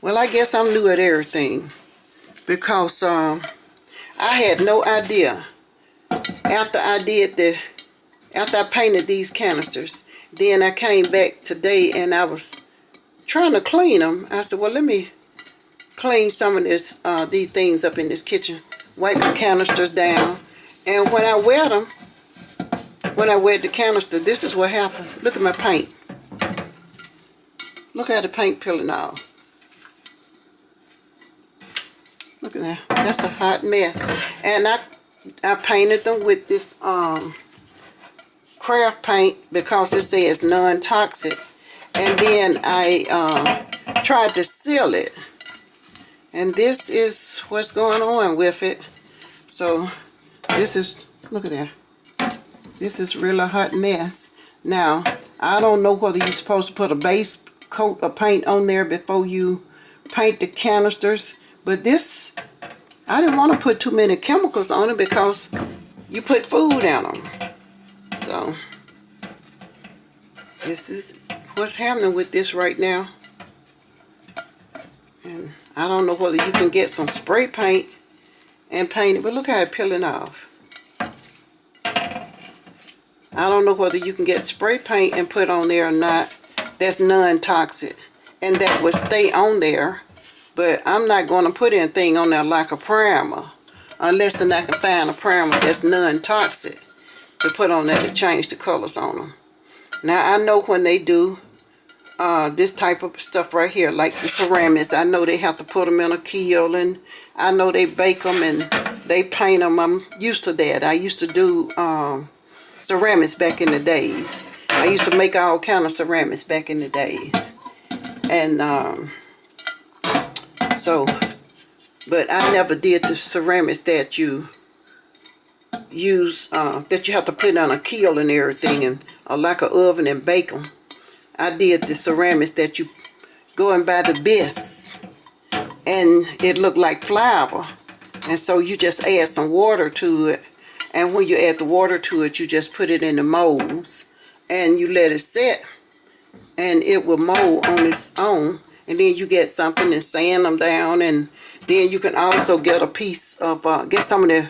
Well, I guess I'm new at everything because I had no idea after I painted these canisters. Then I came back today and I was trying to clean them. I said, well, let me clean some of these things up in this kitchen. Wipe the canisters down. And when I wet them, when I wet the canister, this is what happened. Look at my paint. Look at the paint peeling off. Look at that. That's a hot mess. And I painted them with this craft paint because it says non-toxic. And then I tried to seal it. And this is what's going on with it. So this is, look at that. This is really a hot mess. Now, I don't know whether you're supposed to put a base coat of paint on there before you paint the canisters. But this, I didn't want to put too many chemicals on it because you put food in them. So, this is what's happening with this right now. And I don't know whether you can get some spray paint and paint it, but look how it's peeling off. I don't know whether you can get spray paint and put on there or not. That's non-toxic. And that would stay on there. But I'm not going to put anything on there like a primer. Unless I can find a primer that's non-toxic to put on there to change the colors on them. Now I know when they do this type of stuff right here, like the ceramics, I know they have to put them in a kiln, and I know they bake them and they paint them. I'm used to that. I used to do ceramics back in the days. I used to make all kind of ceramics back in the days. And but I never did the ceramics that you use, that you have to put on a kiln and everything, and like an oven and bake them. I did the ceramics that you go and buy the base, and it looked like flour. And so you just add some water to it. And when you add the water to it, you just put it in the molds and you let it set, and it will mold on its own. And then you get something and sand them down, and then you can also get a piece of, get some of the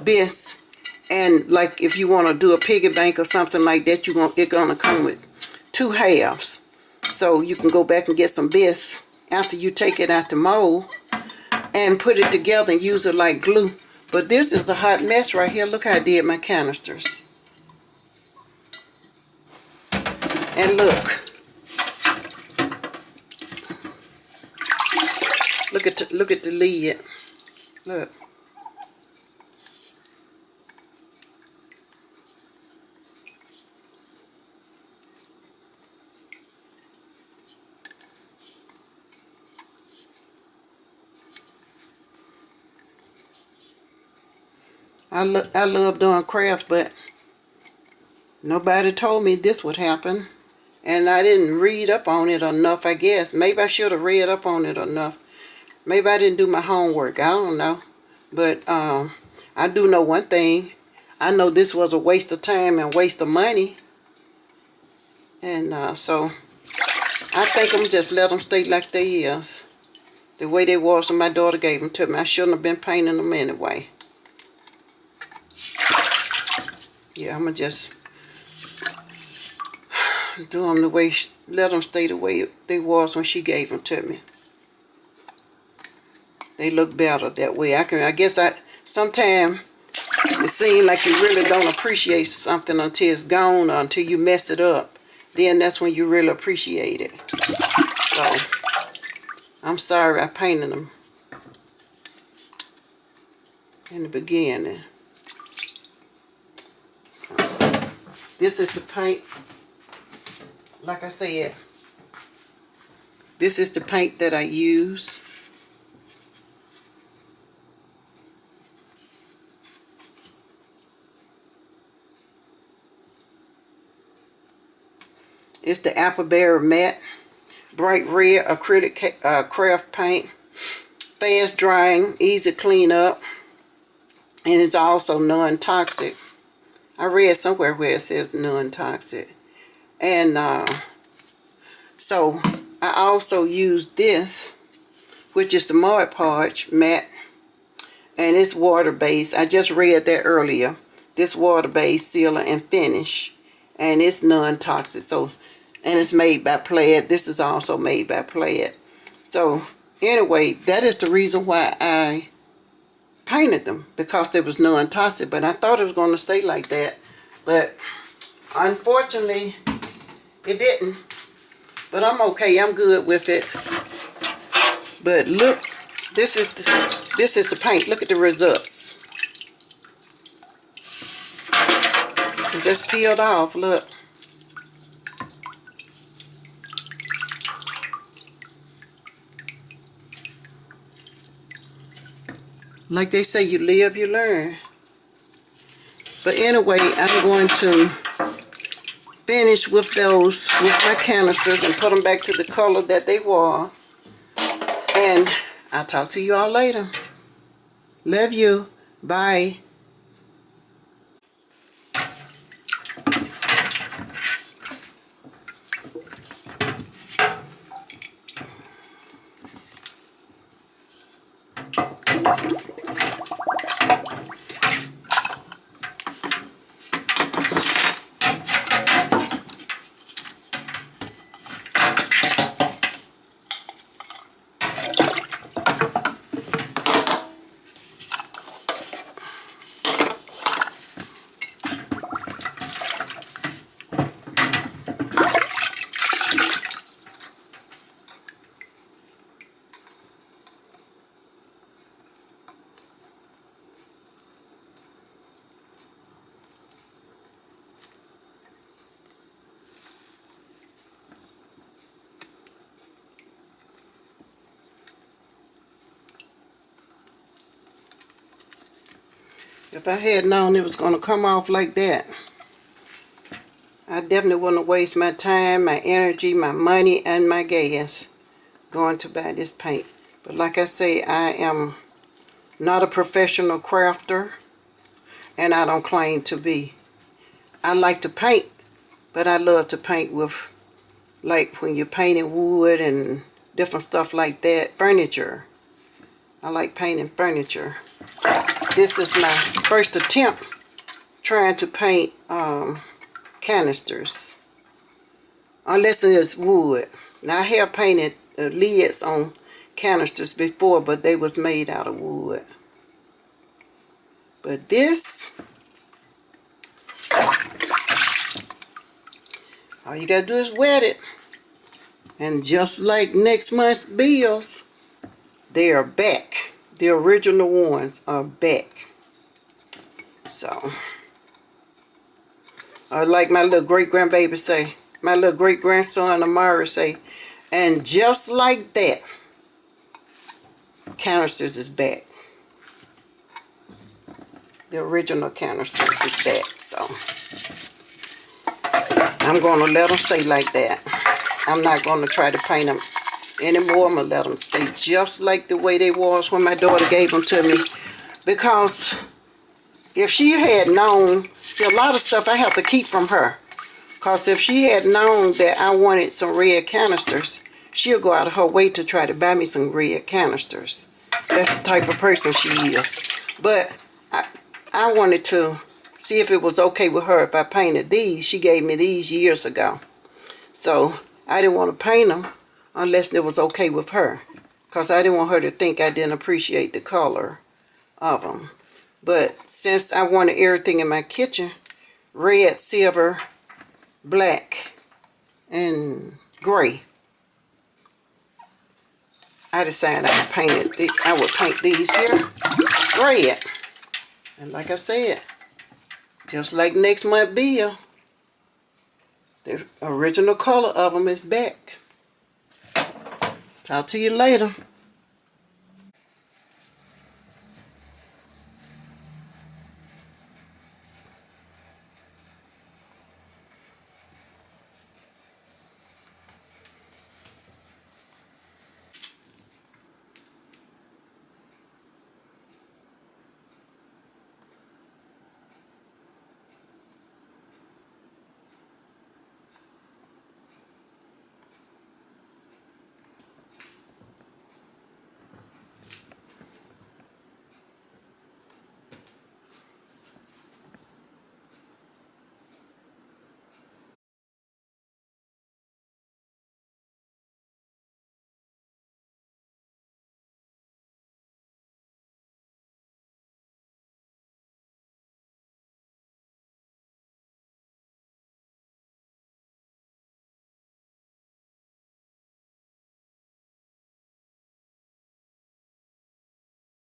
bisque, and like if you want to do a piggy bank or something like that, it's gonna come with 2 halves. So you can go back and get some bisque after you take it out the mold and put it together and use it like glue. But this is a hot mess right here. Look how I did my canisters. And look. Look at the lid. Look. I love doing crafts, but nobody told me this would happen. And I didn't read up on it enough, I guess. Maybe I should have read up on it enough. Maybe I didn't do my homework. I don't know. But I do know one thing. I know this was a waste of time and waste of money. And so I think I'm just let them stay like they is. The way they was when my daughter gave them to me. I shouldn't have been painting them anyway. Yeah, I'm going to just do them the way, let them stay the way they was when she gave them to me. They look better that way. I guess sometimes it seems like you really don't appreciate something until it's gone, or until you mess it up. Then that's when you really appreciate it. So, I'm sorry I painted them in the beginning. This is the paint, like I said, this is the paint that I use. It's the Appleberry Matte Bright Red Acrylic Craft Paint. Fast drying, easy clean up, and it's also non-toxic. I read somewhere where it says non-toxic. And so I also use this which is the Mod Podge matte, and it's water-based. I just read that earlier. This water-based sealer and finish, and it's non-toxic. So, and it's made by Plaid. This is also made by Plaid. So anyway, that is the reason why I painted them, because they was non-toxic. But I thought it was going to stay like that, but unfortunately it didn't. But I'm okay. I'm good with it. But look, this is the paint. Look at the results. It just peeled off. Look. Like they say, you live, you learn. But anyway, I'm going to finish with those, with my canisters, and put them back to the color that they was. And I'll talk to you all later. Love you. Bye. If I had known it was going to come off like that, I definitely wouldn't waste my time, my energy, my money, and my gas going to buy this paint. But like I say, I am not a professional crafter, and I don't claim to be. I like to paint, but I love to paint with, like when you're painting wood and different stuff like that, furniture. I like painting furniture. This is my first attempt trying to paint canisters, unless it is wood. Now I have painted lids on canisters before, but they was made out of wood. But this, all you gotta do is wet it, and just like next month's bills, they are back. The original ones are back. So, like my little great-grandbaby say, my little great-grandson Amari say, and just like that, Canisters is back. The original Canisters is back. So, I'm going to let them stay like that. I'm not going to try to paint them anymore. I'm going to let them stay just like the way they was when my daughter gave them to me. Because if she had known, see, a lot of stuff I have to keep from her. Because if she had known that I wanted some red canisters, she'll go out of her way to try to buy me some red canisters. That's the type of person she is. But I wanted to see if it was okay with her if I painted these. She gave me these years ago. So I didn't want to paint them unless it was okay with her, because I didn't want her to think I didn't appreciate the color of them. But since I wanted everything in my kitchen red, silver, black, and gray, I decided I would paint these here red. And like I said, just like next month's bill, the original color of them is back. Talk to you later.